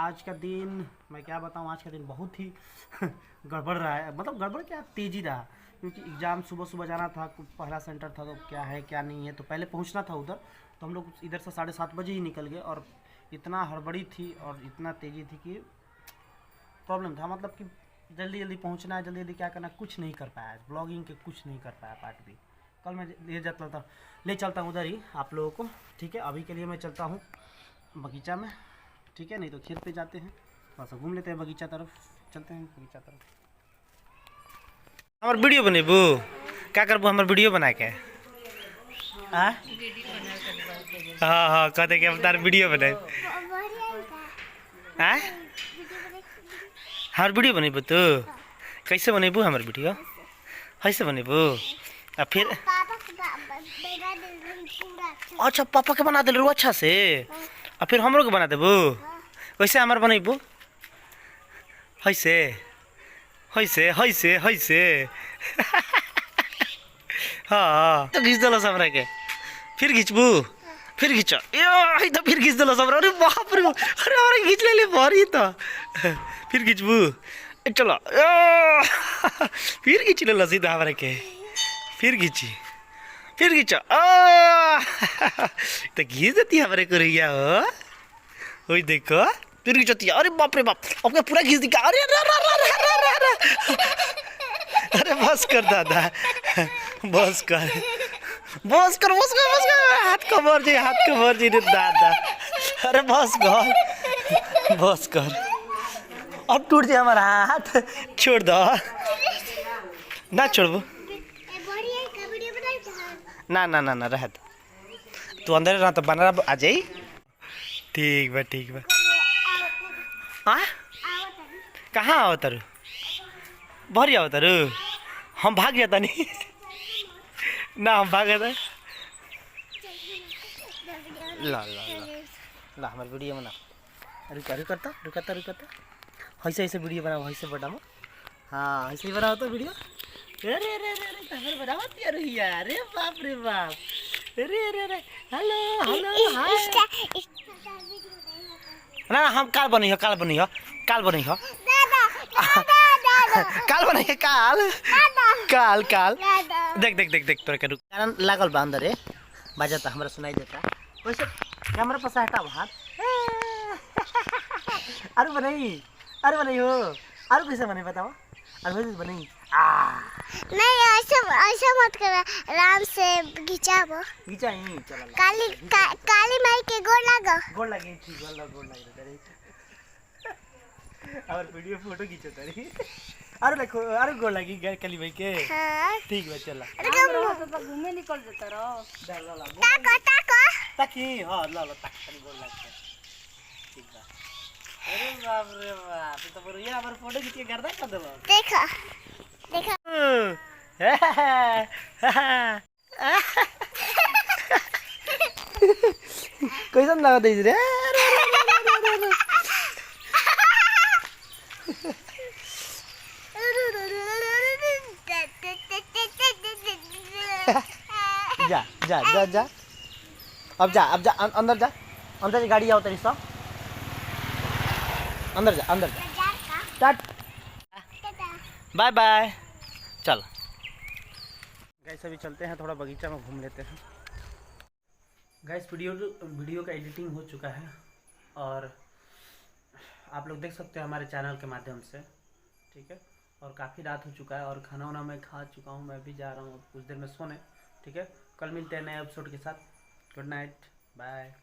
आज का दिन मैं क्या बताऊं, आज का दिन बहुत ही गड़बड़ रहा है। मतलब गड़बड़ क्या, तेज़ी रहा, क्योंकि एग्ज़ाम सुबह सुबह जाना था, कुछ पहला सेंटर था, तो क्या है क्या नहीं है, तो पहले पहुंचना था उधर। तो हम लोग इधर से 7:30 बजे ही निकल गए, और इतना हड़बड़ी थी और इतना तेज़ी थी कि प्रॉब्लम था। मतलब कि जल्दी जल्दी पहुंचना है, जल्दी जल्दी क्या करना, कुछ नहीं कर पाया, ब्लॉगिंग के कुछ नहीं कर पाया पार्ट भी। कल मैं ले चलता हूँ उधर ही आप लोगों को, ठीक है। अभी के लिए मैं चलता हूँ बगीचा में, ठीक है, नहीं तो खेत पे जाते हैं, थोड़ा सा घूम लेते हैं, बगीचा तरफ चलते हैं, बगीचा तरफ। हमार वीडियो बनेबू, क्या करबू हमार वीडियो बना के? हाँ हाँ, कहते कि हम तार वीडियो बनाए। हाँ, हमार वीडियो बनेबू तू? कैसे बनेबू हमार वीडियो? कैसे बनेबू? आ फिर अच्छा पापा के बना दिल अच्छा से, और फिर हमरो के बना देबू? कैसे हमार बनेबू? कैसे कैसे कैसे कैसे? हाँ तो खींच दिलो हमरा के, फिर खींचबू, फिर खींच, तो फिर खींच दिलो हमरा। अरे बाप रे, अरे अरे खींच ले भारी तो, फिर खींचबू, चलो फिर खींच ले सीधा हमरा के, फिर खींची, फिर खींचो, तो खींच देती हमारे को रैया हो, वही देखो, फिर खींचती है। अरे बाप रे बाप, अब पूरा खींच दी। अरे अरे बस कर दादा, बस कर, बस कर, बस कर, बस कर, हाथ कमर जी, हाथ कमर जी रे दादा। अरे बस कर, बस कर, अब टूट जाए हमारा हाथ, छोड़ दो ना, छोड़बू ना ना ना ना, रह तू अंदर रह, तो बना आ जाई। ठीक बा, ठीक बा। हाँ कहाँ आओ तारू, भरी आओ तारू, हम भाग जाता नहीं ना, हम भाग जाता। ला ला ला ला, हमारे वीडियो बना, रुका रुकता रुकता रुकता, ऐसे ऐसे वीडियो बनाओ, ऐसे बनाओ, हाँ ऐसे ही बनाओ तो वीडियो। अरे अरे अरे अरे बनाओ यार, अरे बाप रे बाप, अरे अरे अरे, हेलो हेलो हाय। ना ना, हम काल बनी हो, काल बनी हो, काल बनी हो, काल बनी है, काल काल काल। देख देख देख देख, तोरे के कारण लागल बा अंदर, बाजता हमरा सुनाई देता, वैसे कैमरा पर हटा हाथ। अरे बनाई, अरे बनाई हो, अरे कैसे बने बताओ, अरे वैसे बनाई नहीं, ऐसे ऐसे मत कर, आराम से खिंचाबो, खिंचाई। चल काली माई के गोड़ लगे, ठीक वाला गोड़ लगे तेरे, और वीडियो फोटो खींचो तारी। अरे देखो, अरे गोड़ लगी काली भाई के, हाँ ठीक बा, चला तो घूमे निकल जाता रहो, ताको ताको ताकि, हां ला ला ताक, तनी गोड़ लग के, ठीक बा। अरे बाप रे बाप, तो बढ़िया हमर फोटो खींच के गर्दा कर देबो। देखो देखो, कैसन लगा दे रे? जा जा जा जा, अब जा, अब जा, अंदर जा, अंदर से गाड़ी आओ तेरी सब, अंदर जा, अंदर जा, स्टार्ट, बाय बाय, चल गाइस अभी चलते हैं, थोड़ा बगीचा में घूम लेते हैं। गाइस वीडियो का एडिटिंग हो चुका है, और आप लोग देख सकते हैं हमारे चैनल के माध्यम से, ठीक है। और काफ़ी रात हो चुका है, और खाना वाना मैं खा चुका हूँ, मैं भी जा रहा हूँ कुछ देर में सोने, ठीक है। कल मिलते हैं नए एपिसोड के साथ, गुड नाइट, बाय।